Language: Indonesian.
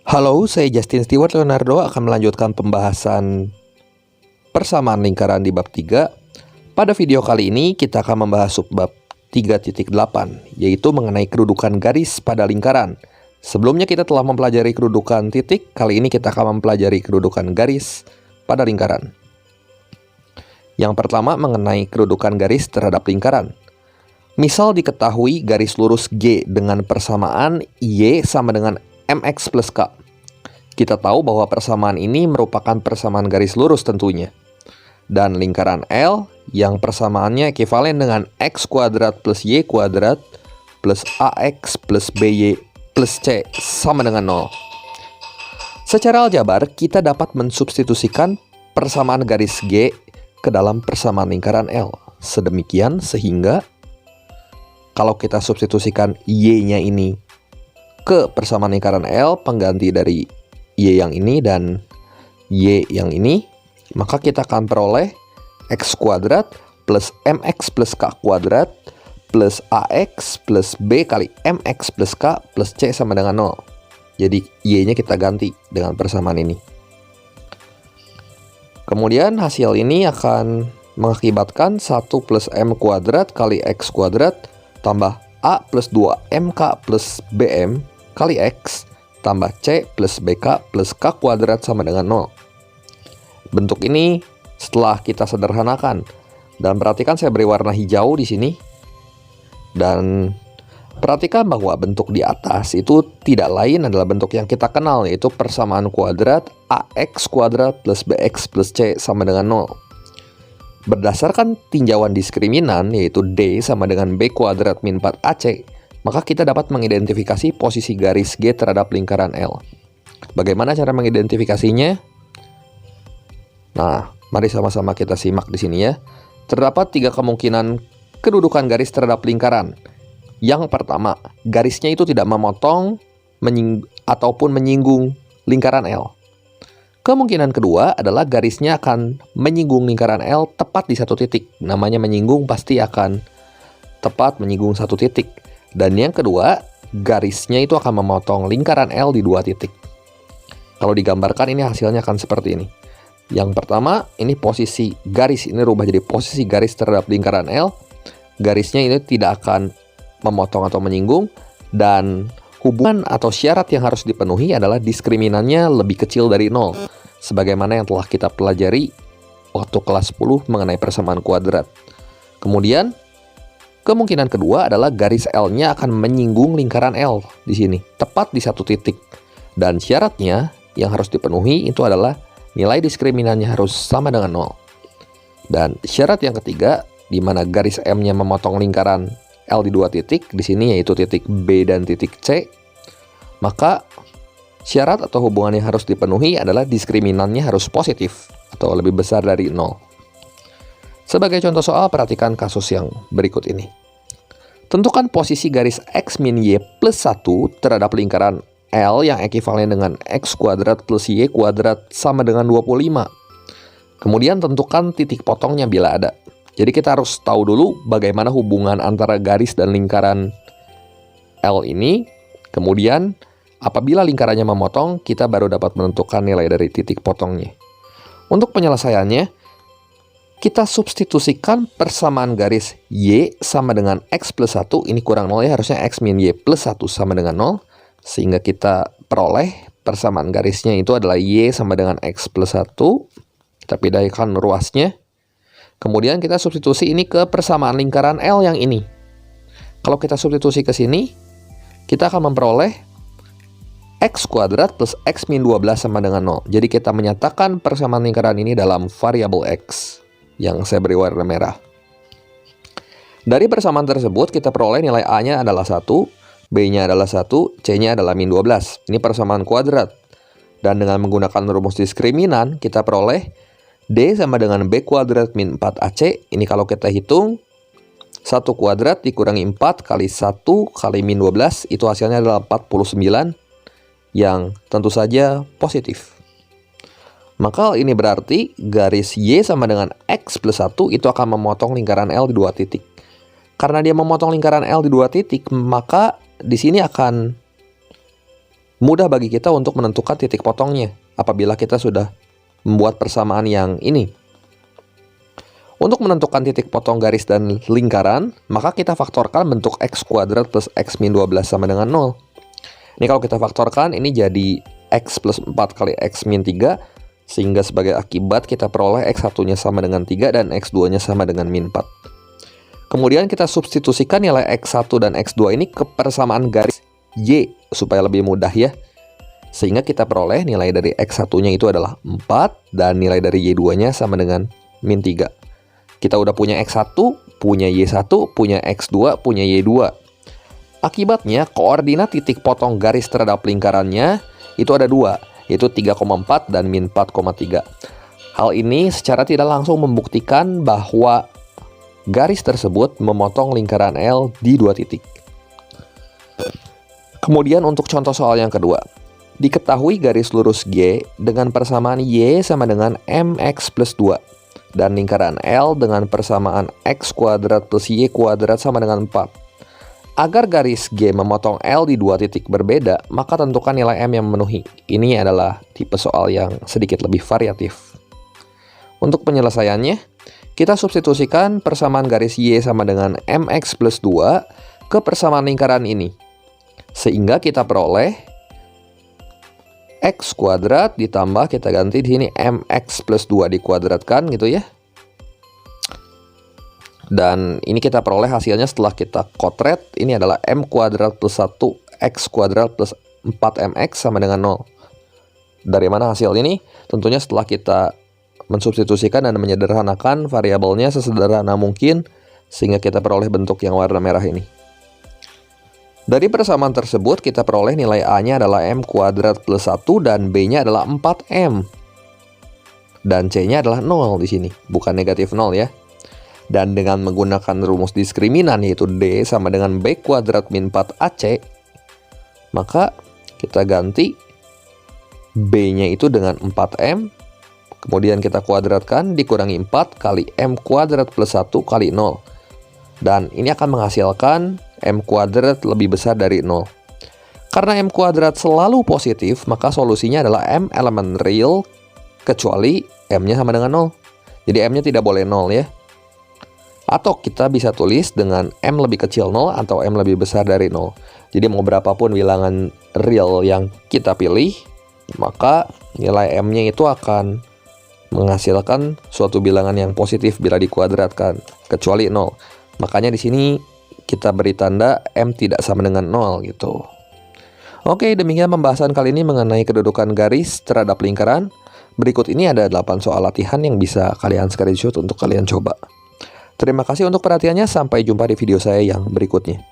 Halo, saya Justin Stewart Leonardo akan melanjutkan pembahasan persamaan lingkaran di bab 3. Pada video kali ini kita akan membahas subbab 3.8, yaitu mengenai kedudukan garis pada lingkaran. Sebelumnya kita telah mempelajari kedudukan titik, kali ini kita akan mempelajari kedudukan garis pada lingkaran. Yang pertama mengenai kedudukan garis terhadap lingkaran. Misal diketahui garis lurus G dengan persamaan Y sama dengan MX plus K. Kita tahu bahwa persamaan ini merupakan persamaan garis lurus tentunya. Dan lingkaran L yang persamaannya ekivalen dengan X kuadrat plus Y kuadrat plus AX plus BY plus C sama dengan 0. Secara aljabar, kita dapat mensubstitusikan persamaan garis G ke dalam persamaan lingkaran L. Sedemikian sehingga kalau kita substitusikan Y-nya ini ke persamaan lingkaran L, pengganti dari Y yang ini dan Y yang ini, maka kita akan peroleh X kuadrat plus MX plus K kuadrat plus AX plus B kali MX plus K plus C sama dengan 0. Jadi Y-nya kita ganti dengan persamaan ini. Kemudian hasil ini akan mengakibatkan 1 plus M kuadrat kali X kuadrat tambah A plus 2MK plus BM kali X tambah C plus BK plus K kuadrat sama dengan 0. Bentuk ini setelah kita sederhanakan, dan perhatikan saya beri warna hijau di sini. Dan perhatikan bahwa bentuk di atas itu tidak lain adalah bentuk yang kita kenal, yaitu persamaan kuadrat AX kuadrat plus BX plus C sama dengan 0. Berdasarkan tinjauan diskriminan, yaitu D sama dengan B kuadrat min 4AC, maka kita dapat mengidentifikasi posisi garis G terhadap lingkaran L. Bagaimana cara mengidentifikasinya? Nah, mari sama-sama kita simak di sini ya. Terdapat 3 kemungkinan kedudukan garis terhadap lingkaran. Yang pertama, garisnya itu tidak memotong ataupun menyinggung lingkaran L. Kemungkinan kedua adalah garisnya akan menyinggung lingkaran L tepat di satu titik. Namanya menyinggung pasti akan tepat menyinggung satu titik. Dan yang kedua, garisnya itu akan memotong lingkaran L di 2 titik. Kalau digambarkan ini hasilnya akan seperti ini. Yang pertama, ini posisi garis ini rubah jadi posisi garis terhadap lingkaran L. Garisnya ini tidak akan memotong atau menyinggung, dan hubungan atau syarat yang harus dipenuhi adalah diskriminannya lebih kecil dari 0, sebagaimana yang telah kita pelajari waktu kelas 10 mengenai persamaan kuadrat. Kemudian kemungkinan kedua adalah garis L-nya akan menyinggung lingkaran L di sini, tepat di satu titik. Dan syaratnya yang harus dipenuhi itu adalah nilai diskriminannya harus sama dengan 0. Dan syarat yang ketiga, di mana garis M-nya memotong lingkaran L di 2 titik, di sini yaitu titik B dan titik C, maka syarat atau hubungan yang harus dipenuhi adalah diskriminannya harus positif atau lebih besar dari 0. Sebagai contoh soal, perhatikan kasus yang berikut ini. Tentukan posisi garis X min Y plus 1 terhadap lingkaran L yang ekivalen dengan X kuadrat plus Y kuadrat sama dengan 25. Kemudian tentukan titik potongnya bila ada. Jadi kita harus tahu dulu bagaimana hubungan antara garis dan lingkaran L ini. Kemudian apabila lingkarannya memotong, kita baru dapat menentukan nilai dari titik potongnya. Untuk penyelesaiannya, kita substitusikan persamaan garis Y sama dengan X plus 1. Ini kurang 0 ya, harusnya X min Y plus 1 sama dengan 0. Sehingga kita peroleh persamaan garisnya itu adalah Y sama dengan X plus 1. Kita pindahkan ruasnya. Kemudian kita substitusi ini ke persamaan lingkaran L yang ini. Kalau kita substitusi ke sini, kita akan memperoleh X kuadrat plus X min 12 sama dengan 0. Jadi kita menyatakan persamaan lingkaran ini dalam variabel X yang saya beri warna merah. Dari persamaan tersebut kita peroleh nilai A-nya adalah 1, B-nya adalah 1, C-nya adalah min 12. Ini persamaan kuadrat. Dan dengan menggunakan rumus diskriminan, kita peroleh D sama dengan B kuadrat min 4AC. Ini kalau kita hitung, 1 kuadrat dikurangi 4 kali 1 kali min 12, itu hasilnya adalah 49, yang tentu saja positif. Maka hal ini berarti garis Y sama dengan X plus 1 itu akan memotong lingkaran L di 2 titik. Karena dia memotong lingkaran L di 2 titik, maka di sini akan mudah bagi kita untuk menentukan titik potongnya apabila kita sudah membuat persamaan yang ini. Untuk menentukan titik potong garis dan lingkaran, maka kita faktorkan bentuk x kuadrat plus x min 12 sama dengan 0. Ini kalau kita faktorkan, ini jadi x plus 4 kali x min 3, sehingga sebagai akibat kita peroleh x1-nya sama dengan 3 dan x2-nya sama dengan min 4. Kemudian kita substitusikan nilai x1 dan x2 ini ke persamaan garis y, supaya lebih mudah ya. Sehingga kita peroleh nilai dari x1-nya itu adalah 4, dan nilai dari y2-nya sama dengan min 3. Kita udah punya x1, punya y1, punya x2, punya y2. Akibatnya, koordinat titik potong garis terhadap lingkarannya itu ada 2, yaitu 3,4 dan min 4,3. Hal ini secara tidak langsung membuktikan bahwa garis tersebut memotong lingkaran L di 2 titik. Kemudian untuk contoh soal yang kedua. Diketahui garis lurus G dengan persamaan Y sama dengan MX plus 2. Dan lingkaran L dengan persamaan x kuadrat plus y kuadrat sama dengan 4. Agar garis G memotong L di 2 titik berbeda, maka tentukan nilai M yang memenuhi. Ini adalah tipe soal yang sedikit lebih variatif. Untuk penyelesaiannya, kita substitusikan persamaan garis Y sama dengan MX plus 2 ke persamaan lingkaran ini. Sehingga kita peroleh x kuadrat ditambah kita ganti di sini mx plus 2 dikuadratkan gitu ya. Dan ini kita peroleh hasilnya setelah kita kotret, ini adalah m kuadrat plus 1 x kuadrat plus 4mx sama dengan 0. Dari mana hasil ini? Tentunya setelah kita mensubstitusikan dan menyederhanakan variabelnya sesederhana mungkin, sehingga kita peroleh bentuk yang warna merah ini. Dari persamaan tersebut, kita peroleh nilai A-nya adalah M kuadrat plus 1 dan B-nya adalah 4M. Dan C-nya adalah 0 di sini, bukan negatif 0 ya. Dan dengan menggunakan rumus diskriminan yaitu D sama dengan B kuadrat min 4AC, maka kita ganti B-nya itu dengan 4M, kemudian kita kuadratkan dikurangi 4 kali M kuadrat plus 1 kali 0. Dan ini akan menghasilkan M kuadrat lebih besar dari 0. Karena M kuadrat selalu positif, maka solusinya adalah M elemen real, kecuali M-nya sama dengan 0. Jadi M-nya tidak boleh 0 ya. Atau kita bisa tulis dengan M lebih kecil 0 atau M lebih besar dari 0. Jadi mau berapapun bilangan real yang kita pilih, maka nilai M-nya itu akan menghasilkan suatu bilangan yang positif bila dikuadratkan, kecuali 0. Makanya di sini kita beri tanda M tidak sama dengan 0 gitu. Oke, demikian pembahasan kali ini mengenai kedudukan garis terhadap lingkaran. Berikut ini ada 8 soal latihan yang bisa kalian screenshot untuk kalian coba. Terima kasih untuk perhatiannya, sampai jumpa di video saya yang berikutnya.